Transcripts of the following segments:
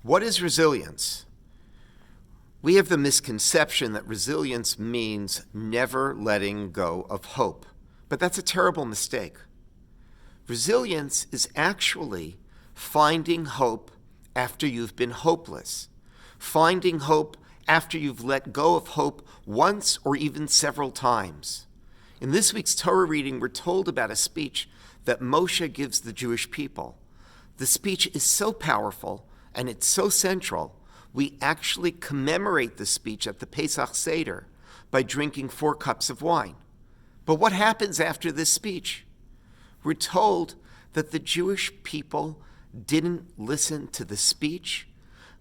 What is resilience? We have the misconception that resilience means never letting go of hope, but that's a terrible mistake. Resilience is actually finding hope after you've been hopeless, finding hope after you've let go of hope once or even several times. In this week's Torah reading, we're told about a speech that Moshe gives the Jewish people. The speech is so powerful and it's so central, we actually commemorate the speech at the Pesach Seder by drinking 4 cups of wine. But what happens after this speech? We're told that the Jewish people didn't listen to the speech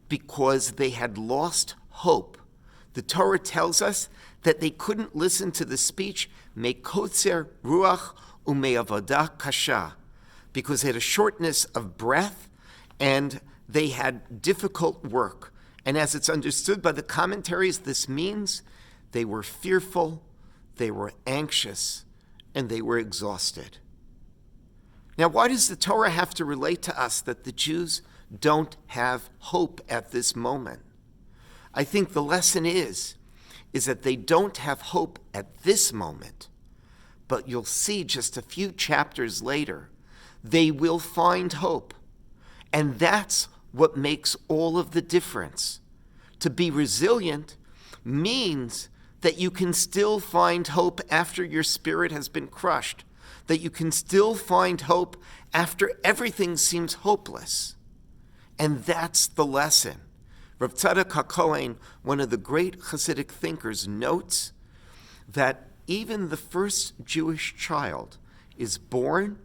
because they had lost hope. The Torah tells us that they couldn't listen to the speech mekotzer ruach ume'avodah kasha, because they had a shortness of breath and they had difficult work. And as it's understood by the commentaries, this means they were fearful, they were anxious, and they were exhausted. Now, why does the Torah have to relate to us that the Jews don't have hope at this moment? I think the lesson is that they don't have hope at this moment, but you'll see just a few chapters later, they will find hope. And that's what makes all of the difference. To be resilient means that you can still find hope after your spirit has been crushed, that you can still find hope after everything seems hopeless. And that's the lesson. Rav Tzadok HaKohen, one of the great Hasidic thinkers, notes that even the first Jewish child is born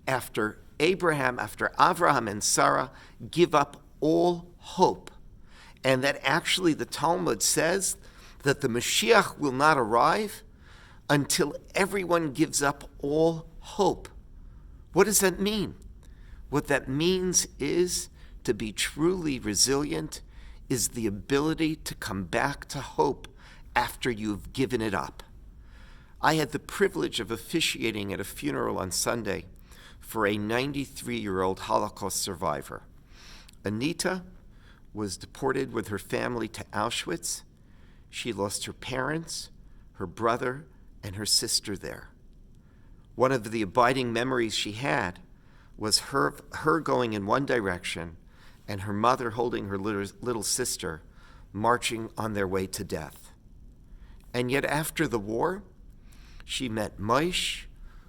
after Avraham and Sarah give up all hope. And that actually the Talmud says that the Mashiach will not arrive until everyone gives up all hope. What does that mean? What that means is to be truly resilient is the ability to come back to hope after you've given it up. I had the privilege of officiating at a funeral on Sunday for a 93-year-old Holocaust survivor. Anita was deported with her family to Auschwitz. She lost her parents, her brother, and her sister there. One of the abiding memories she had was her going in one direction and her mother holding her little sister marching on their way to death. And yet after the war, she met Moshe,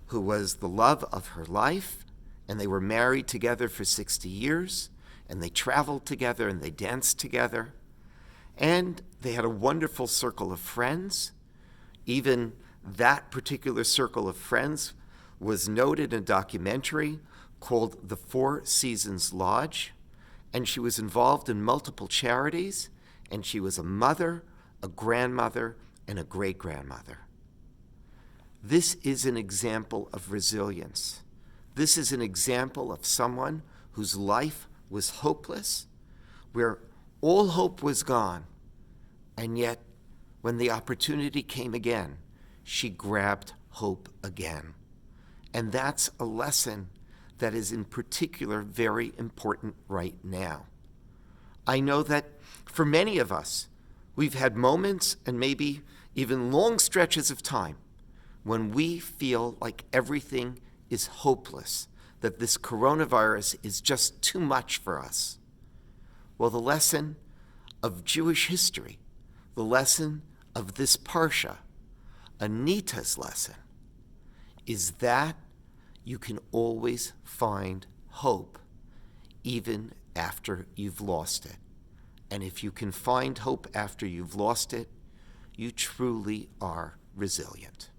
who was the love of her life, and they were married together for 60 years, and they traveled together and they danced together, and they had a wonderful circle of friends. Even that particular circle of friends was noted in a documentary called The Four Seasons Lodge, and she was involved in multiple charities, and she was a mother, a grandmother, and a great-grandmother. This is an example of resilience. This is an example of someone whose life was hopeless, where all hope was gone, and yet when the opportunity came again, she grabbed hope again. And that's a lesson that is in particular very important right now. I know that for many of us, we've had moments and maybe even long stretches of time when we feel like everything is hopeless, that this coronavirus is just too much for us. Well, the lesson of Jewish history, the lesson of this Parsha, Anita's lesson, is that you can always find hope even after you've lost it. And if you can find hope after you've lost it, you truly are resilient.